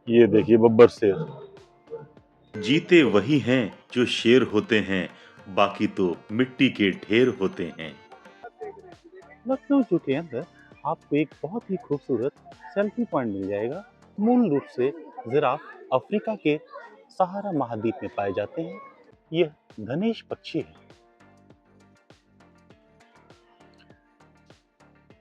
ये देखिए बब्बर शेर। जीते वही हैं जो शेर होते हैं, बाकी तो मिट्टी के ढेर होते हैं। लखनऊ जू के अंदर आपको एक बहुत ही खूबसूरत सेल्फी पॉइंट मिल जाएगा। मूल रूप से जिराफ अफ्रीका के सहारा महाद्वीप में पाए जाते हैं। यह धनेश पक्षी है।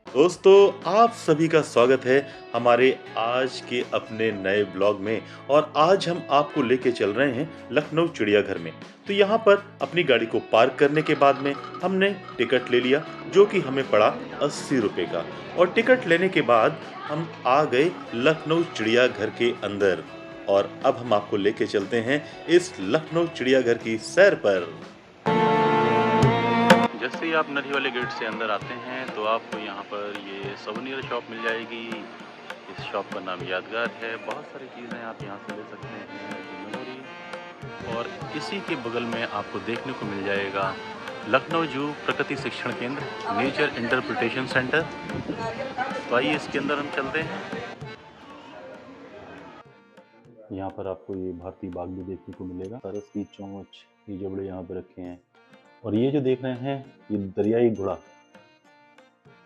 दोस्तों, आप सभी का स्वागत है हमारे आज के अपने नए ब्लॉग में। और आज हम आपको लेके चल रहे हैं लखनऊ चिड़ियाघर में। तो यहाँ पर अपनी गाड़ी को पार्क करने के बाद में हमने टिकट ले लिया, जो कि हमें पड़ा 80 रुपए का। और टिकट लेने के बाद हम आ गए लखनऊ चिड़ियाघर के अंदर। और अब हम आपको लेके चलते हैं इस लखनऊ चिड़ियाघर की सैर पर। जैसे ही आप नदी वाले गेट से अंदर आते हैं तो आपको यहाँ पर ये सोवेनियर शॉप मिल जाएगी। इस शॉप का नाम यादगार है। बहुत सारी चीज़ें आप यहाँ से ले सकते हैं मेमोरी। और इसी के बगल में आपको देखने को मिल जाएगा लखनऊ जू प्रकृति शिक्षण केंद्र, नेचर इंटरप्रिटेशन सेंटर। तो आइए इसके अंदर हम चलते हैं। यहाँ पर आपको ये भारतीय बाघ भी देखने को मिलेगा। सरस की चोंच, ये जबड़े यहाँ पे रखे हैं। और ये जो देख रहे हैं, ये दरियाई घोड़ा,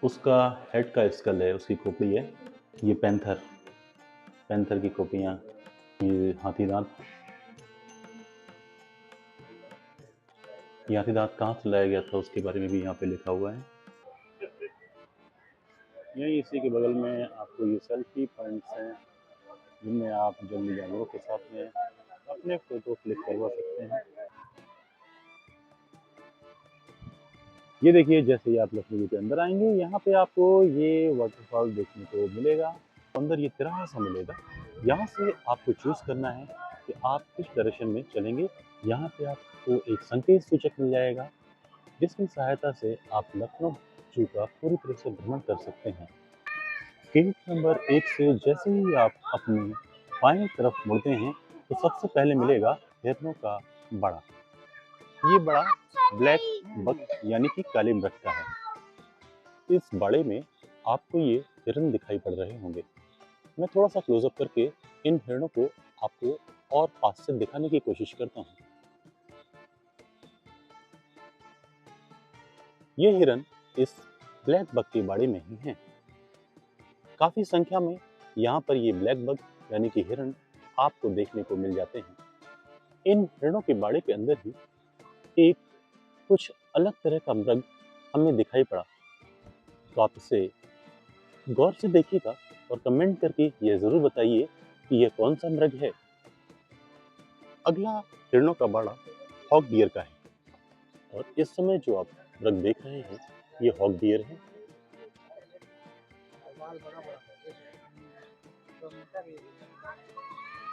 उसका हेड का स्कल है, उसकी खोपड़ी है। ये पैंथर की खोपड़ियाँ, ये हाथी दांत। ये हाथी दांत कहाँ से लाया गया था उसके बारे में भी यहाँ पे लिखा हुआ है। यही इसी के बगल में आपको ये सेल्फी पॉइंट्स हैं, जिनमें आप जंगली जानवरों के साथ में अपने फोटो क्लिक करवा सकते हैं। ये देखिए, जैसे ही आप लखनऊ के अंदर आएंगे, यहाँ पे आपको ये वाटरफॉल देखने को मिलेगा। अंदर ये तिराहा सा मिलेगा। यहाँ से आपको चूज करना है कि आप किस डायरेक्शन में चलेंगे। यहाँ पे आपको एक संकेत सूचक मिल जाएगा, जिसकी सहायता से आप लखनऊ जू का पूरी तरह से भ्रमण कर सकते हैं। गेट नंबर 1 से जैसे ही आप अपनी बाईं तरफ मुड़ते हैं, तो सबसे पहले मिलेगा हिरणों का बाड़ा। ये बड़ा ब्लैक बक यानी कि काले मृग का है। इस बाड़े में आपको ये हिरण दिखाई पड़ रहे होंगे। मैं थोड़ा सा क्लोजअप करके इन हिरणों को आपको और पास से दिखाने की कोशिश करता हूँ। ये हिरण इस ब्लैक बक के बाड़े में ही हैं। काफी संख्या में यहाँ पर ये ब्लैक बक यानी कि हिरण आपको देखने को मिल जाते हैं। इन हिरणों के बाड़े के अंदर ही एक कुछ अलग तरह का मृग हमें दिखाई पड़ा। तो आप इसे गौर से देखिएगा और कमेंट करके यह जरूर बताइए कि यह कौन सा मृग है। अगला हिरणों का बाड़ा हॉग डियर का है। और इस समय जो आप मृग देख रहे हैं, ये हॉग डियर है।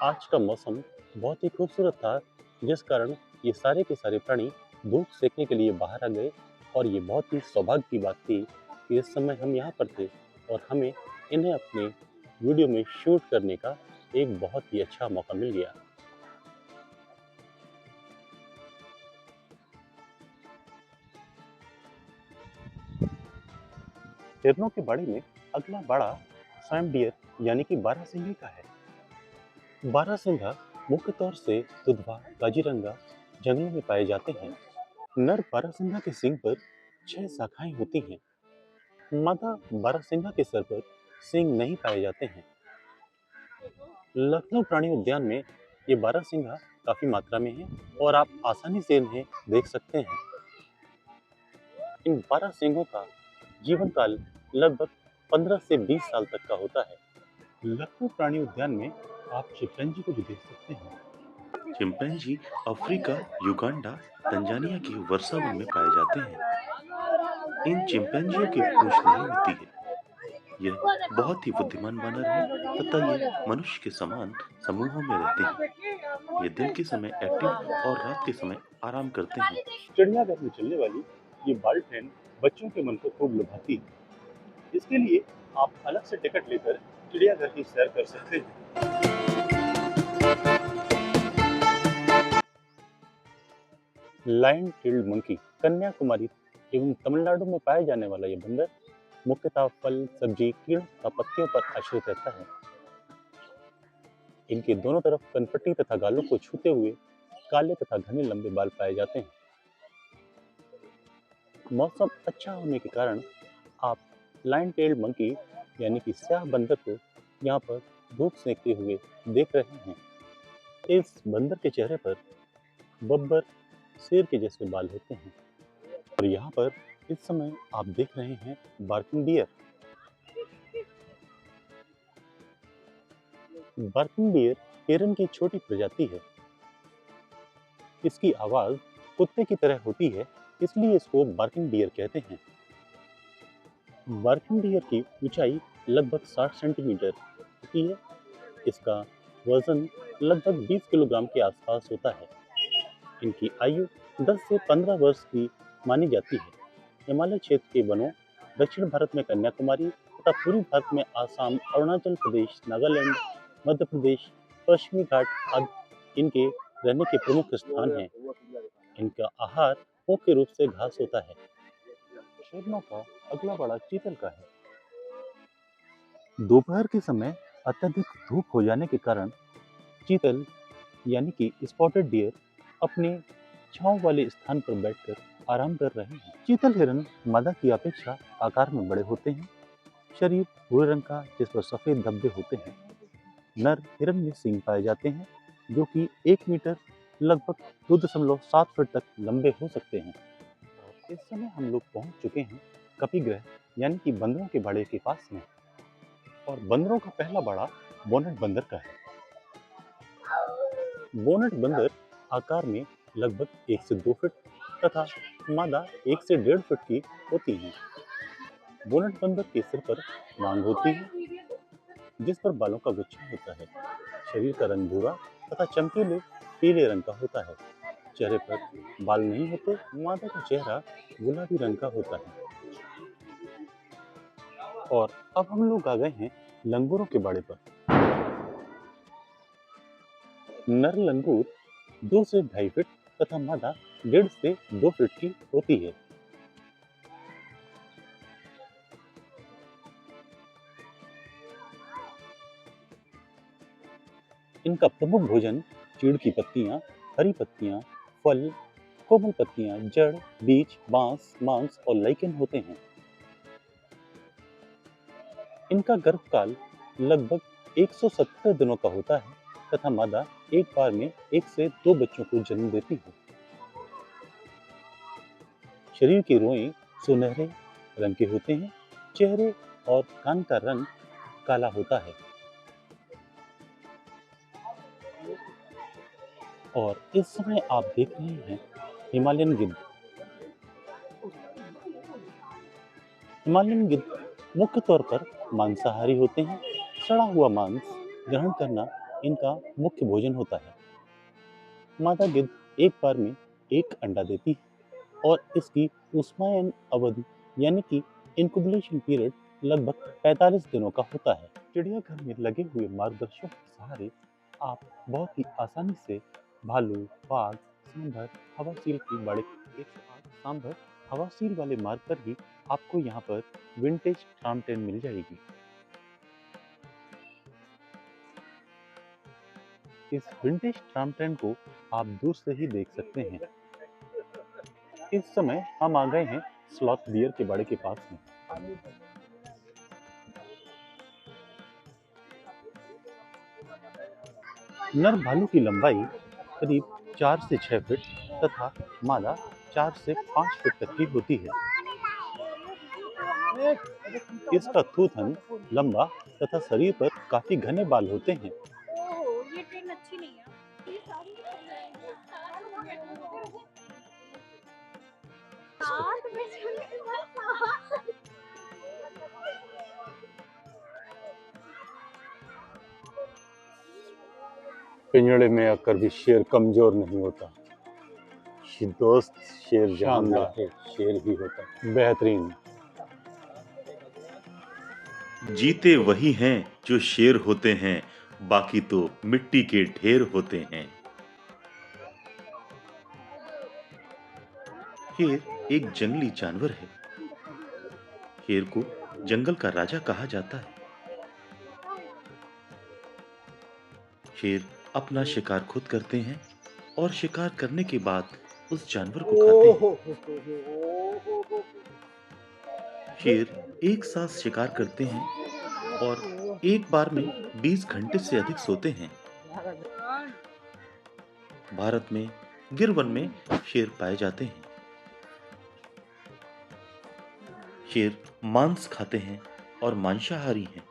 आज का मौसम बहुत ही खूबसूरत था, जिस कारण ये सारे के सारे प्राणी धूप सेकने के लिए बाहर आ गए। और ये बहुत ही सौभाग्य की बात थी कि इस समय हम यहाँ पर थे और हमें इन्हें अपने वीडियो में शूट करने का एक बहुत ही अच्छा मौका मिल गया। हिरणों के बाड़े में अगला बाड़ा स्वयं डियर यानी कि बारहसिंगे का है। बारहसिंगा मुख्य तौर से दुधवा काजीरंगा जंगलों में पाए जाते हैं। नर बारहसिंगा के सींग पर 6 शाखाएं होती हैं। मादा बारहसिंगा के सर पर सींग नहीं पाए जाते हैं। लखनऊ प्राणी उद्यान में ये बारहसिंगा काफी मात्रा में है और आप आसानी से इन्हें देख सकते हैं। इन बारहसिंगों का जीवन काल लगभग 15 से 20 साल तक का होता है। लखनऊ प्राणी उद्यान में आप चिंपैंजी को भी देख सकते हैं। चिंपैंजी अफ्रीका, युगांडा, तंजानिया के वर्षावन में पाए जाते हैं। इन चिंपैंजियों की पूंछ नहीं होती है। यह बहुत ही बुद्धिमान बानर है तथा ये मनुष्य के समान समूहों में रहते हैं। ये दिन के समय एक्टिव और रात के समय आराम करते हैं। चिड़ियाघर में चलने वाली ये बाल ट्रेन बच्चों के मन को खूब लुभाती है। इसके लिए आप अलग से टिकट लेकर चिड़ियाघर की सैर कर सकते हैं। लायन टेल्ड मंकी कन्याकुमारी एवं तमिलनाडु में पाया जाने वाला ये बंदर मुख्यतः फल, सब्जी, कीड़ों तथा पत्तियों पर आश्रित रहता है। इनके दोनों तरफ कनपट्टी तथा गालों को छूते हुए काले तथा घने लंबे बाल पाए जाते हैं। मौसम अच्छा होने के कारण आप लाइन टेल्ड मंकी यानी कि स्याह बंदर को यहाँ पर धूप सेकते हुए देख रहे हैं। इस बंदर के चेहरे पर बब्बर शेर के जैसे बाल होते हैं और यहाँ पर इस समय आप देख रहे हैं बार्किंग डियर। बार्किंग डियर हिरन की छोटी प्रजाति है। इसकी आवाज कुत्ते की तरह होती है, इसलिए इसको बार्किंग डियर कहते हैं। बार्किंग डियर की ऊंचाई लगभग 60 सेंटीमीटर होती है। इसका वजन लगभग 20 किलोग्राम के आसपास होता है। इनकी आयु 10 से 15 वर्ष की मानी जाती है। हिमालय क्षेत्र के वनों, दक्षिण भारत में कन्याकुमारी तथा पूर्वी भारत में आसाम, अरुणाचल प्रदेश, नागालैंड, मध्य प्रदेश, पश्चिमी घाट आदि इनके रहने के प्रमुख स्थान हैं। इनका आहार मुख्य रूप से घास होता है। शेरनों का अगला बड़ा चीतल का है। दोपहर के समय अत्यधिक धूप हो जाने के कारण चीतल यानी कि स्पॉटेड डियर अपने छांव वाले स्थान पर बैठकर आराम कर रहे हैं। चीतल हिरन मादा की अपेक्षा आकार में बड़े होते हैं। शरीर भूरे रंग का जिस पर सफेद धब्बे होते हैं। नर हिरन में सींग पाए जाते हैं जो कि 1 मीटर लगभग 2.7 फीट तक लंबे हो सकते हैं। और इस समय हम लोग पहुंच चुके हैं कपिग्रह यानी कि बंदरों के बाड़े के पास में। और बंदरों का पहला बाड़ा बोनेट बंदर का है। बोनेट बंदर आकार में लगभग 1 से 2 फीट तथा मादा 1 से 1.5 फीट की होती है। बोनेट बंदर के सिर पर मांग होती है जिस पर बालों का गुच्छा होता है। शरीर का रंग भूरा तथा चमकीले पीले रंग का होता है। चेहरे पर बाल नहीं होते। मादा का चेहरा गुलाबी रंग का होता है। और अब हम लोग आ गए हैं लंगूरों के बाड़े पर। नर लंगूर 2 से 2.5 फीट तथा मादा 1.5 से 2 फीट की होती है। इनका प्रमुख भोजन चीड़ की पत्तियां, हरी पत्तियां, फल, कोमल पत्तियां, जड़, बीज, बांस, मांस और लाइकेन होते हैं। इनका गर्भकाल लगभग 170 दिनों का होता है तथा मादा एक बार में 1 से 2 बच्चों को जन्म देती है। शरीर के रोएं सुनहरे रंग के होते हैं। चेहरे और कान का रंग काला होता है। और इस समय आप देख रहे हैं हिमालयन गिद्ध। हिमालयन गिद्ध मुख्य तौर पर मांसाहारी होते हैं। सड़ा हुआ मांस ग्रहण करना इनका मुख्य भोजन होता है। मादा गिद्ध एक बार में 1 अंडा देती है और इसकी ऊष्मायन अवधि यानी कि इंक्यूबेशन पीरियड लगभग 45 दिनों का होता है। चिड़ियाघर में लगे हुए मार्गदर्शकों के सहारे आप बहुत ही आसानी से भालू, बाघ, सांभर, हवासील की बाड़े 108 सांभर हवासील वाले मार्ग पर ही आपको यहाँ पर विंटेज ट्राम ट्रेन मिल जाएगी। इस विंटेज ट्राम ट्रेन को आप दूर से ही देख सकते हैं। इस समय हम आ गए हैं स्लॉथ डियर के बाड़े के पास में। नर भालू की लंबाई करीब 4 से 6 फीट तथा मादा 4 से 5 फीट तक की होती है। इसका थूथन लंबा तथा शरीर पर काफी घने बाल होते हैं। ये ट्रेन अच्छी नहीं है। पिंजड़े में आकर भी शेर कमजोर नहीं होता। दोस्त शेर शानदार है, शेर ही होता है। बेहतरीन। जीते वही हैं जो शेर होते हैं, बाकी तो मिट्टी के ढेर होते हैं। शेर एक जंगली जानवर है। शेर को जंगल का राजा कहा जाता है। शेर अपना शिकार खुद करते हैं और शिकार करने के बाद उस जानवर को खाते हैं। शेर एक साथ शिकार करते हैं और एक बार में 20 घंटे से अधिक सोते हैं। भारत में गिर वन में शेर पाए जाते हैं। शेर मांस खाते हैं और मांसाहारी हैं।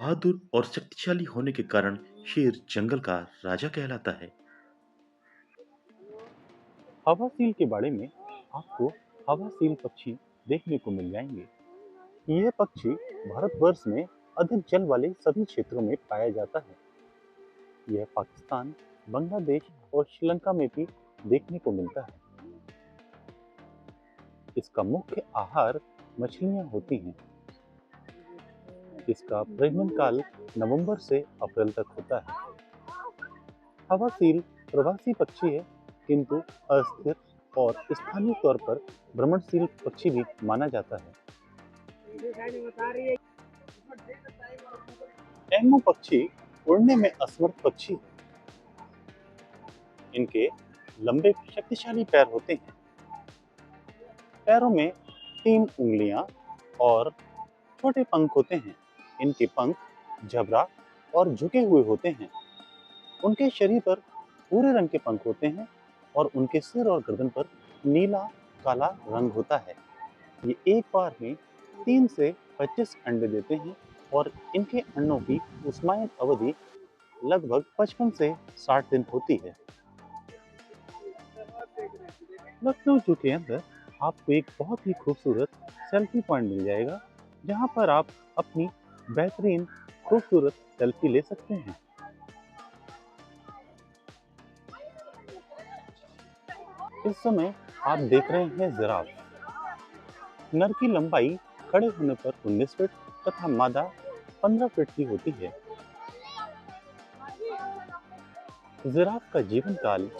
बहादुर और शक्तिशाली होने के कारण शेर जंगल का राजा कहलाता है। हवा सील के बारे में आपको हवा सील पक्षी देखने को मिल जाएंगे। यह पक्षी भारतवर्ष में अधिक जल वाले सभी क्षेत्रों में पाया जाता है। यह पाकिस्तान, बांग्लादेश और श्रीलंका में भी देखने को मिलता है। इसका मुख्य आहार मछलियां होती हैं। इसका प्रजनन काल नवंबर से अप्रैल तक होता है। हवा सील प्रवासी पक्षी है, किंतु अस्थिर और स्थानीय तौर पर भ्रमणशील पक्षी भी माना जाता है। एमो पक्षी उड़ने में असमर्थ पक्षी है। इनके लंबे शक्तिशाली पैर होते हैं। पैरों में 3 उंगलियां और छोटे पंख होते हैं। इनके पंख जबरा और झुके हुए होते हैं। उनके शरीर पर भूरे रंग के पंख होते हैं और उनके सिर और गर्दन पर नीला काला रंग होता है। ये एक बार में 3 से 25 अंडे देते हैं और इनके अंडों की ऊष्मायन अवधि लगभग 55 से 60 दिन होती है। लखनऊ जू के अंदर आपको एक बहुत ही खूबसूरत सेल्फी पॉइंट मिल जाएगा, जहां पर आप अपनी बेहतरीन खूबसूरत सेल्फी ले सकते हैं। इस समय आप देख रहे हैं जिराफ। नर की लंबाई खड़े होने पर 19 फीट तथा मादा 15 फीट की होती है। जिराफ का जीवन काल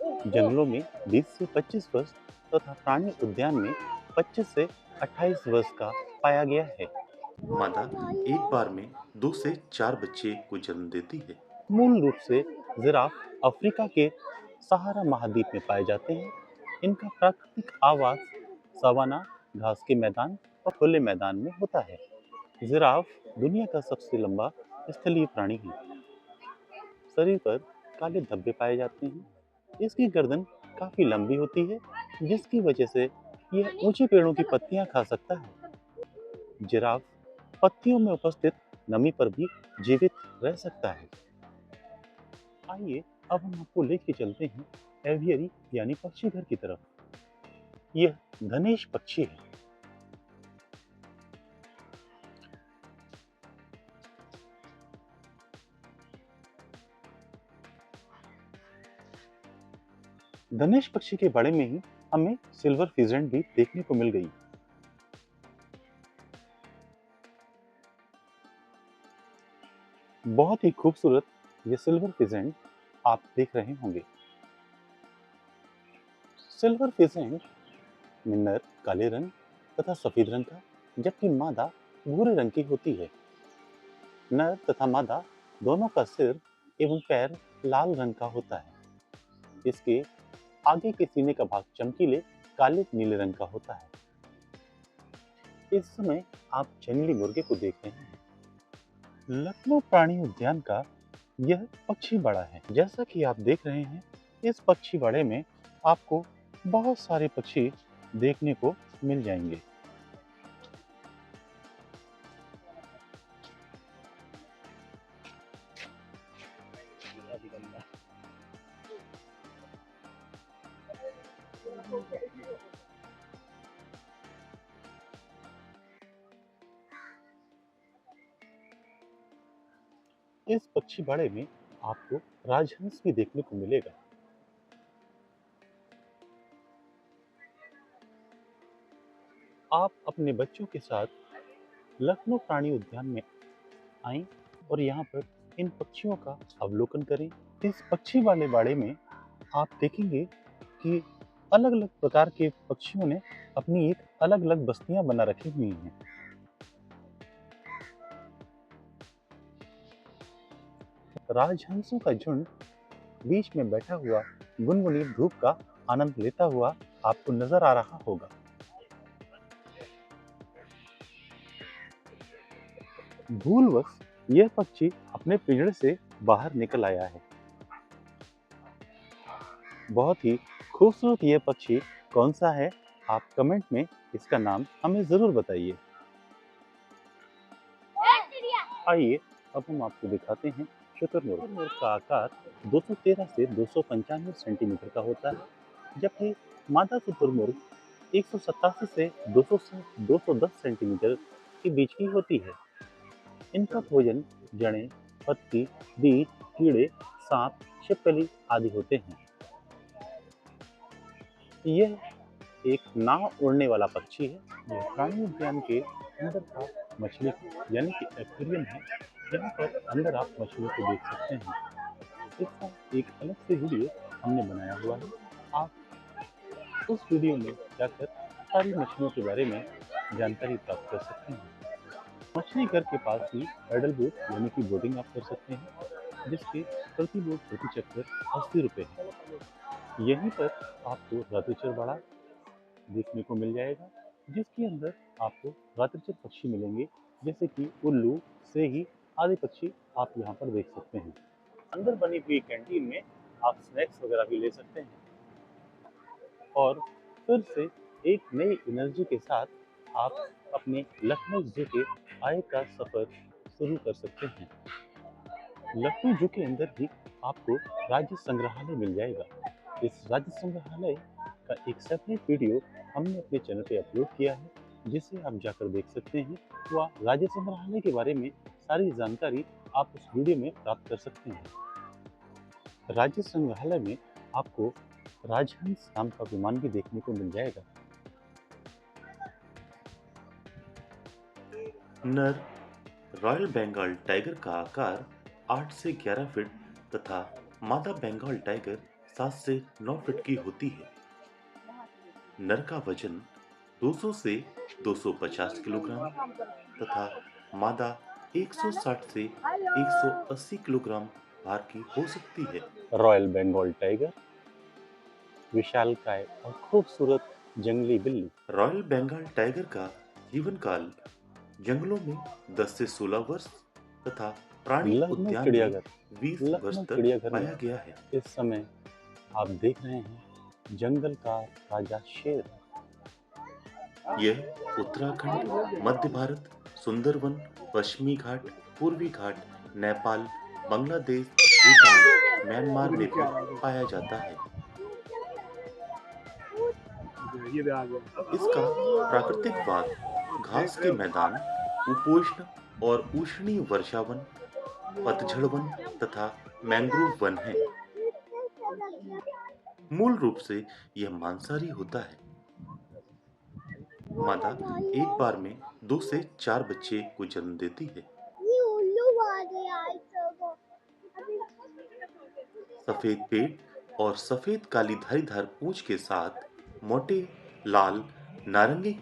जंगलों में 20 से 25 वर्ष तथा प्राणी उद्यान में 25 से 28 वर्ष का पाया गया है। मादा एक बार में 2 से 4 बच्चे को जन्म देती है। मूल रूप से जिराफ अफ्रीका के सहारा महाद्वीप में पाए जाते हैं। इनका प्राकृतिक आवास सवाना, घास के मैदान और खुले मैदान में होता है। जिराफ दुनिया का सबसे लंबा स्थलीय प्राणी है। शरीर पर काले धब्बे पाए जाते हैं। इसकी गर्दन काफी लंबी होती है, जिसकी वजह से यह ऊंचे पेड़ों की पत्तियां खा सकता है। जिराफ पत्तियों में उपस्थित नमी पर भी जीवित रह सकता है। आइए अब हम आपको लेके चलते हैं एवियरी यानी पक्षी घर की तरफ। यह धनेश पक्षी है। धनेश पक्षी के बारे में ही हमें सिल्वर फिजेंट भी देखने को मिल गई। बहुत ही खूबसूरत ये सिल्वर फिजेंट आप देख रहे होंगे। सिल्वर फिजेंट में नर काले रंग तथा सफेद रंग का, जबकि मादा भूरे रंग की होती है। नर तथा मादा दोनों का सिर एवं पैर लाल रंग का होता है। इसके आगे के सीने का भाग चमकीले काले नीले रंग का होता है। इस समय आप जंगली मुर्गे को देख रहे हैं। लखनऊ प्राणी उद्यान का यह पक्षी बाड़ा है। जैसा कि आप देख रहे हैं, इस पक्षी बाड़े में आपको बहुत सारे पक्षी देखने को मिल जाएंगे। इस पक्षी बाड़े में आपको राजहंस भी देखने को मिलेगा। आप अपने बच्चों के साथ लखनऊ प्राणी उद्यान में आएं और यहाँ पर इन पक्षियों का अवलोकन करें। इस पक्षी वाले बाड़े में आप देखेंगे कि अलग अलग प्रकार के पक्षियों ने अपनी एक अलग अलग बस्तियां बना रखी हुई हैं। राजहंसों का झुंड बीच में बैठा हुआ गुनगुनी धूप का आनंद लेता हुआ आपको नजर आ रहा होगा। भूलवश यह पक्षी अपने पिंजरे से बाहर निकल आया है। बहुत ही खूबसूरत यह पक्षी कौन सा है? आप कमेंट में इसका नाम हमें जरूर बताइए। आइए अब हम आपको दिखाते हैं शुतुरमुर्ग। शुतुरमुर्ग का आकार 213 से 295 सेंटीमीटर का होता है, जबकि मादा शुतुरमुर्ग 187 से 210 सेंटीमीटर के बीच की होती है। इनका भोजन जड़ें, पत्ती, बीज, कीड़े, सांप, छिपकली आदि होते हैं। यह एक नाव उड़ने वाला पक्षी है। यह प्राणी उद्यान के अंदर का मछली यानी कि एक्वेरियम है। यहाँ पर अंदर आप मछलियों को देख सकते हैं। इसका एक अलग से वीडियो हमने बनाया हुआ है। आप उस वीडियो में जाकर सारी मछलियों के बारे में जानकारी प्राप्त कर सकते हैं। मछली घर के पास ही पैडल बोट यानी कि बोटिंग आप कर सकते हैं, जिसके प्रति बोट प्रति चक्कर 80 रुपये है। यहीं पर आपको रात्रिचर बाड़ा देखने को मिल जाएगा, जिसके अंदर आपको रात्रिचर पक्षी मिलेंगे, जैसे कि उल्लू, सेही आदि पक्षी आप यहाँ पर देख सकते हैं। अंदर बनी हुई कैंटीन में आप स्नैक्स वगैरह भी ले सकते हैं और फिर से एक नई एनर्जी के साथ आप अपने लखनऊ जू के आय का सफर शुरू कर सकते हैं। लखनऊ जू के अंदर ही आपको राज्य संग्रहालय मिल जाएगा। इस राज्य संग्रहालय का एक सेपरेट वीडियो हमने अपने चैनल पे अपलोड किया है, जिसे आप जाकर देख सकते हैं। वह राज्य संग्रहालय के बारे में सारी जानकारी आप उस वीडियो में प्राप्त कर सकते हैं। राज्य संग्रहालय में आपको राजहंस नाम का विमान भी देखने को मिल जाएगा। नर रॉयल बंगाल टाइगर का आकार 8 से 11 फीट तथा मादा बंगाल टाइगर 7 से 9 फीट की होती है। नर का वजन 200 से 250 किलोग्राम तथा मादा 160 से 180 किलोग्राम भार की हो सकती है। रॉयल बंगाल टाइगर विशालकाय और खूबसूरत जंगली बिल्ली। रॉयल बंगाल टाइगर का जीवन काल जंगलों में 10 से 16 वर्ष तथा प्राणी लखनऊ उद्यान में चिड़ियाघर 20 वर्ष लखनऊ तक चिड़ियाघर पाया में गया है। इस समय आप देख रहे हैं जंगल का राजा शेर। यह उत्तराखंड, मध्य भारत, सुंदरवन, पश्चिमी घाट, पूर्वी घाट, नेपाल, बांग्लादेश, भूटान, म्यांमार में भी पाया जाता है। इसका प्राकृतिक वास घास के मैदान, उपोष्ण और उष्णीय वर्षावन, पतझड़ वन तथा मैंग्रोव वन है। मूल रूप से यह मांसाहारी होता है। मादा एक बार में 2 से 4 बच्चे को जन्म देती है। सफेद पेट और सफेद काली धारीदार पूंछ के साथ मोटे लाल नारंगी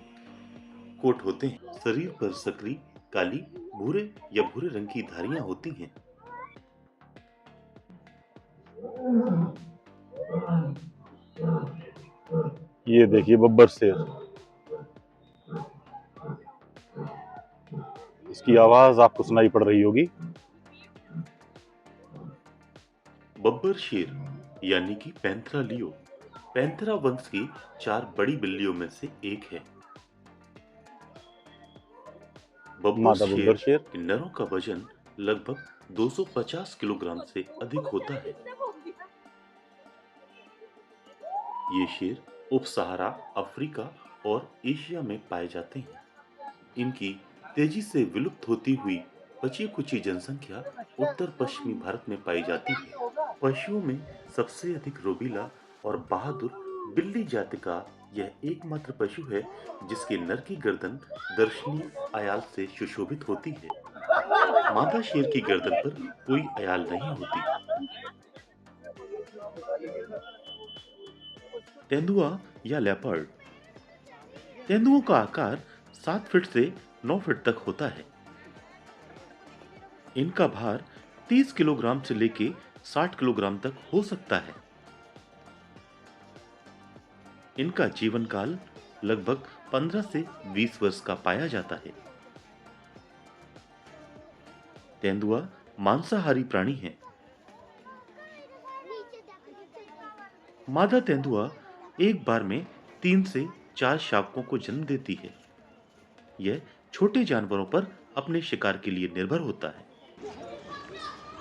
कोट होते हैं। शरीर पर सकरी काली, भूरे या भूरे रंग की धारियां होती हैं। ये देखिए बब्बर शेर। इसकी आवाज आपको सुनाई पड़ रही होगी। बब्बर शेर यानी कि पैंथरा लियो पैंथरा वंश की 4 बड़ी बिल्लियों में से एक है। बब्बर मादा बब्बर शेर शेर के नरों का वजन लगभग 250 किलोग्राम से अधिक होता है। ये शेर उप सहारा अफ्रीका और एशिया में पाए जाते हैं। इनकी तेजी से विलुप्त होती हुई बची कुची जनसंख्या उत्तर पश्चिमी भारत में पाई जाती है। पशुओं में सबसे अधिक रोबीला और बहादुर बिल्ली जाति का यह एकमात्र पशु है जिसके नर की गर्दन दर्शनीय अयाल से सुशोभित होती है। मादा शेर की गर्दन पर कोई अयाल नहीं होती। तेंदुआ या लेपर्ड। तेंदुओं का आकार 7 फीट से 9 फीट तक होता है। इनका भार 30 किलोग्राम से लेके 60 किलोग्राम तक हो सकता है। इनका जीवन काल लगभग 15 से 20 वर्ष का पाया जाता है। तेंदुआ मांसाहारी प्राणी है। मादा तेंदुआ एक बार में 3 से 4 शावकों को जन्म देती है। यह छोटे जानवरों पर अपने शिकार के लिए निर्भर होता है।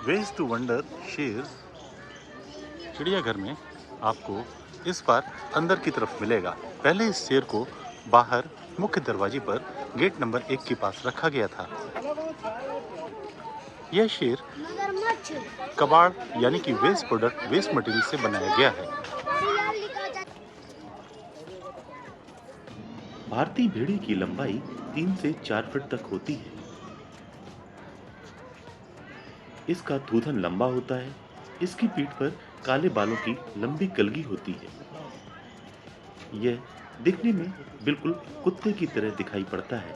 वेज टू वंडर शेर चिड़ियाघर में आपको इस बार अंदर की तरफ मिलेगा। पहले इस शेर को बाहर मुख्य दरवाजे पर गेट नंबर 1 के पास रखा गया था। यह शेर कबाड़ यानी कि वेस्ट प्रोडक्ट, वेस्ट मटेरियल से बनाया गया है। भारतीय भेड़िए की लंबाई 3 से 4 फीट तक होती है। इसका थूथन लंबा होता है। इसकी पीठ पर काले बालों की लंबी कलगी होती है। यह दिखने में बिल्कुल कुत्ते की तरह दिखाई पड़ता है।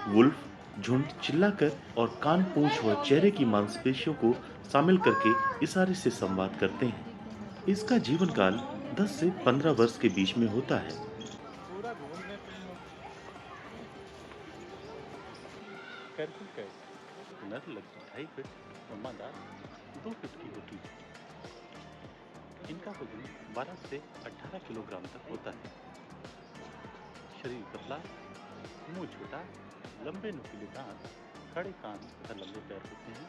वुल्फ झुंड चिल्लाकर और कान, पूंछ व चेहरे की मांसपेशियों को शामिल करके इशारे से संवाद करते हैं। इसका जीवन काल 10 से 15 वर्ष के बीच में होता है। नर लगभग 2.5 फीट और मादा 2 फीट की होती है। इनका वजन 12 से 18 किलोग्राम तक होता है। शरीर पतला, मुंह छोटा, लंबे नुकीले दांत, कड़े कान तथा लंबे पैर होते हैं।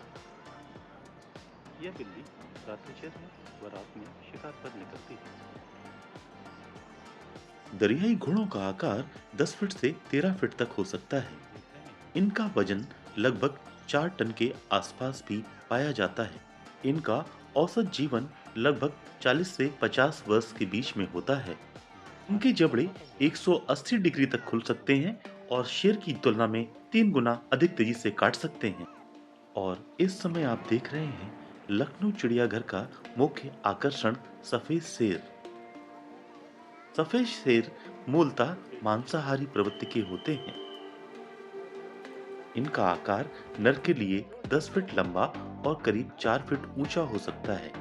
यह बिल्ली रात्रिचर है व रात में शिकार पर निकलती है। दरियाई घोड़ों का आकार 10 फीट से 13 फीट तक हो सकता है। इनका वजन लगभग 4 टन के आसपास भी पाया जाता है। इनका औसत जीवन लगभग 40 से 50 वर्ष के बीच में होता है। इनके जबड़े 180 डिग्री तक खुल सकते हैं और शेर की तुलना में 3 गुना अधिक तेजी से काट सकते हैं। और इस समय आप देख रहे हैं लखनऊ चिड़ियाघर का मुख्य आकर्षण सफेद शेर। सफेद शेर मूलतः मांसाहारी प्रवृत्ति के होते हैं। इनका आकार नर के लिए 10 फीट लंबा और करीब 4 फीट ऊंचा हो सकता है।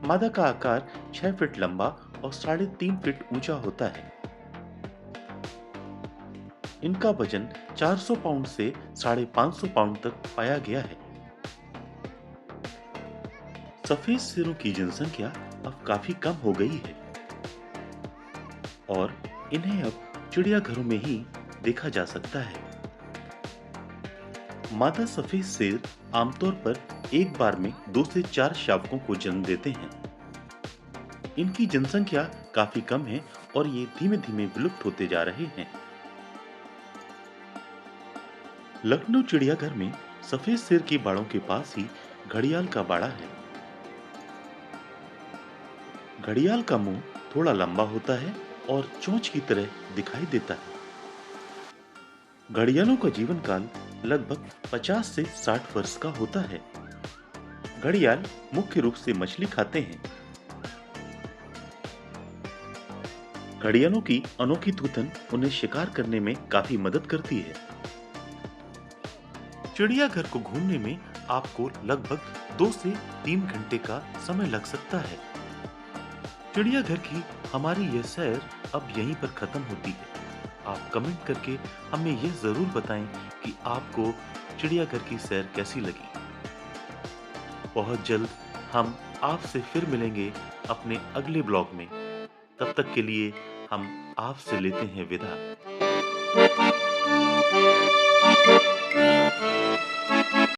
मादा का आकार 6 फीट लंबा और 3.5 फीट ऊंचा होता है। इनका वजन 400 पाउंड से 550 पाउंड तक पाया गया है। सफेद शेरों की जनसंख्या अब काफी कम हो गई है और इन्हें अब चिड़ियाघरों में ही देखा जा सकता है। मादा सफेद शेर आमतौर पर एक बार में 2 से 4 शावकों को जन्म देते हैं। इनकी जनसंख्या काफी कम है और ये धीमे धीमे विलुप्त होते जा रहे हैं। लखनऊ चिड़ियाघर में सफेद शेर के बाड़ों के पास ही घड़ियाल का बाड़ा है। घड़ियाल का मुंह थोड़ा लंबा होता है और चोंच की तरह दिखाई देता है। घड़ियालों का जीवन काल लगभग 50 से 60 वर्ष का होता है। घड़ियाल मुख्य रूप से मछली खाते हैं। घड़ियालों की अनोखी थूथन उन्हें शिकार करने में काफी मदद करती है। चिड़ियाघर को घूमने में आपको लगभग 2 से 3 घंटे का समय लग सकता है। चिड़ियाघर की हमारी यह सैर अब यहीं पर खत्म होती है। आप कमेंट करके हमें यह जरूर बताएं कि आपको चिड़ियाघर की सैर कैसी लगी। बहुत जल्द हम आपसे फिर मिलेंगे अपने अगले ब्लॉग में। तब तक के लिए हम आपसे लेते हैं विदा।